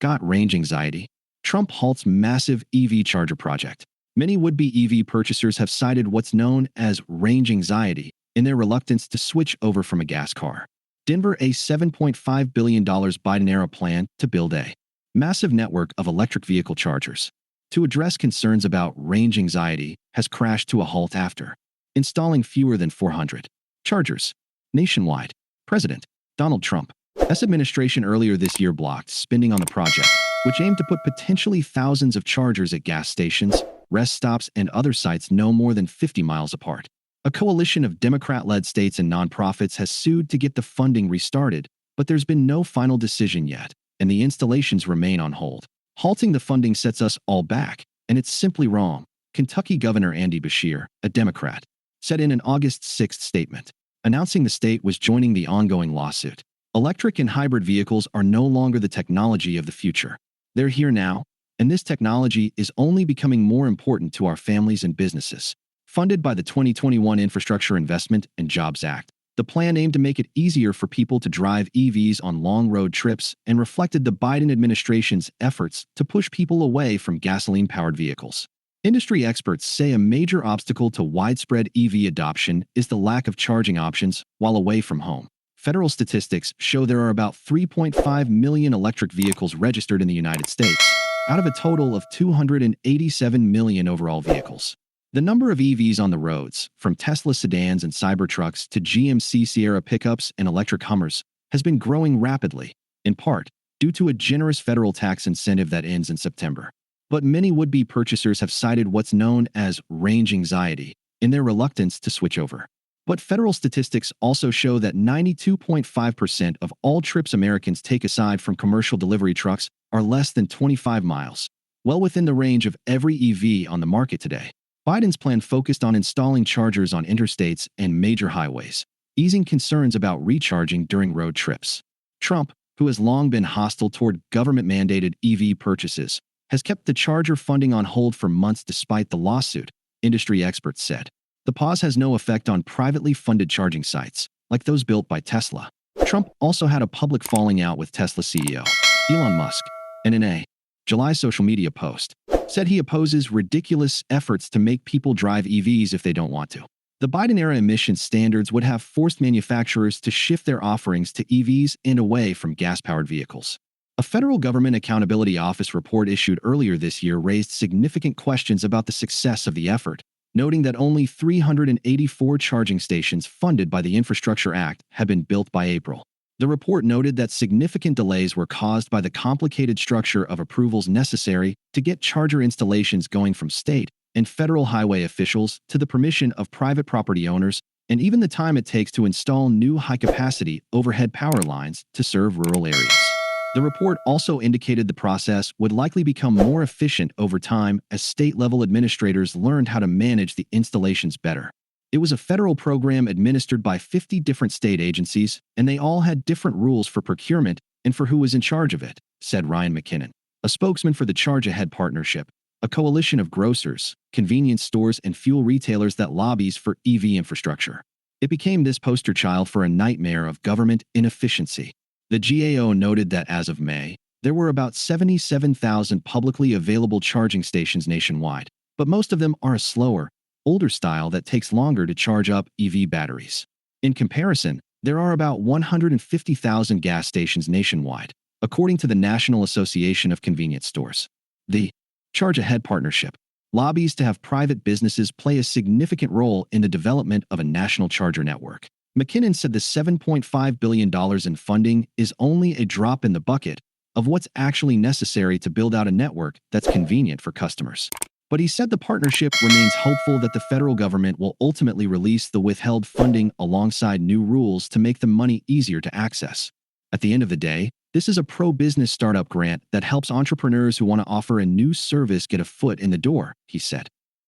Got range anxiety? Trump halts massive EV charger project. Many would-be EV purchasers have cited what's known as range anxiety in their reluctance to switch over from a gas car. Denver, a $7.5 billion Biden-era plan to build a massive network of electric vehicle chargers to address concerns about range anxiety has crashed to a halt after installing fewer than 400 chargers nationwide. President Donald Trump's administration earlier this year blocked spending on the project, which aimed to put potentially thousands of chargers at gas stations, rest stops, and other sites no more than 50 miles apart. A coalition of Democrat-led states and nonprofits has sued to get the funding restarted, but there's been no final decision yet, and the installations remain on hold. Halting the funding sets us all back, and it's simply wrong, Kentucky Governor Andy Beshear, a Democrat, said in an August 6th statement, announcing the state was joining the ongoing lawsuit. Electric and hybrid vehicles are no longer the technology of the future. They're here now, and this technology is only becoming more important to our families and businesses. Funded by the 2021 Infrastructure Investment and Jobs Act, the plan aimed to make it easier for people to drive EVs on long road trips and reflected the Biden administration's efforts to push people away from gasoline-powered vehicles. Industry experts say a major obstacle to widespread EV adoption is the lack of charging options while away from home. Federal statistics show there are about 3.5 million electric vehicles registered in the United States, out of a total of 287 million overall vehicles. The number of EVs on the roads, from Tesla sedans and Cybertrucks to GMC Sierra pickups and electric Hummers, has been growing rapidly, in part due to a generous federal tax incentive that ends in September. But many would-be purchasers have cited what's known as range anxiety in their reluctance to switch over. But federal statistics also show that 92.5% of all trips Americans take aside from commercial delivery trucks are less than 25 miles, well within the range of every EV on the market today. Biden's plan focused on installing chargers on interstates and major highways, easing concerns about recharging during road trips. Trump, who has long been hostile toward government-mandated EV purchases, has kept the charger funding on hold for months despite the lawsuit, industry experts said. The pause has no effect on privately funded charging sites, like those built by Tesla. Trump also had a public falling out with Tesla CEO Elon Musk, and in a July social media post, said he opposes ridiculous efforts to make people drive EVs if they don't want to. The Biden-era emissions standards would have forced manufacturers to shift their offerings to EVs and away from gas-powered vehicles. A federal government accountability office report issued earlier this year raised significant questions about the success of the effort, noting that only 384 charging stations funded by the Infrastructure Act had been built by April. The report noted that significant delays were caused by the complicated structure of approvals necessary to get charger installations going from state and federal highway officials to the permission of private property owners, and even the time it takes to install new high-capacity overhead power lines to serve rural areas. The report also indicated the process would likely become more efficient over time as state-level administrators learned how to manage the installations better. It was a federal program administered by 50 different state agencies, and they all had different rules for procurement and for who was in charge of it, said Ryan McKinnon, a spokesman for the Charge Ahead Partnership, a coalition of grocers, convenience stores, and fuel retailers that lobbies for EV infrastructure. It became this poster child for a nightmare of government inefficiency. The GAO noted that as of May, there were about 77,000 publicly available charging stations nationwide, but most of them are a slower, older style that takes longer to charge up EV batteries. In comparison, there are about 150,000 gas stations nationwide, according to the National Association of Convenience Stores. The Charge Ahead Partnership lobbies to have private businesses play a significant role in the development of a national charger network. McKinnon said the $7.5 billion in funding is only a drop in the bucket of what's actually necessary to build out a network that's convenient for customers. But he said the partnership remains hopeful that the federal government will ultimately release the withheld funding alongside new rules to make the money easier to access. At the end of the day, this is a pro-business startup grant that helps entrepreneurs who want to offer a new service get a foot in the door, he said.